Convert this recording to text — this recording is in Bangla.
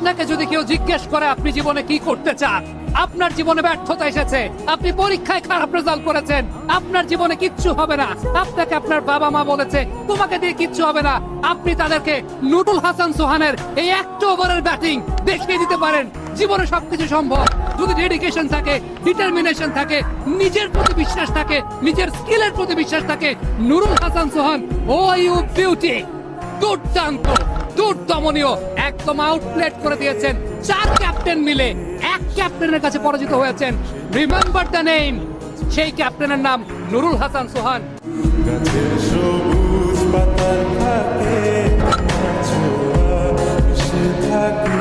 আপনাকে যদি কেউ জিজ্ঞেস করে আপনি জীবনে কি করতে চান, আপনার জীবনে ব্যর্থতা এসেছে, আপনি পরীক্ষায় খারাপ রেজাল্ট করেছেন, আপনার জীবনে কিচ্ছু হবে না, আপনাকে আপনার বাবা মা বলেছে তোমাকে দিয়ে কিচ্ছু হবে না, আপনি তাদেরকে নুরুল হাসান সোহানের এই একটা ওভারের ব্যাটিং দেখিয়ে দিতে পারেন জীবনে সবকিছু সম্ভব। যদি ডেডিকেশন থাকে, ডিটারমিনেশন থাকে, নিজের প্রতি বিশ্বাস থাকে, নিজের স্কিলের প্রতি বিশ্বাস থাকে, নুরুল হাসান সোহান ও ইউ বিউটি, দুর্দান্ত, দুর্দমনীয়, একদম আউটপ্লেট করে দিয়েছেন। 4 ক্যাপ্টেন মিলে এক ক্যাপ্টেনের কাছে পরাজিত হয়েছেন। রিমেম্বার দ্য নেম, সেই ক্যাপ্টেনের নাম নুরুল হাসান সোহান। গাছের সবুজ পাতার থাকে ছোঁয়া এসে থাকে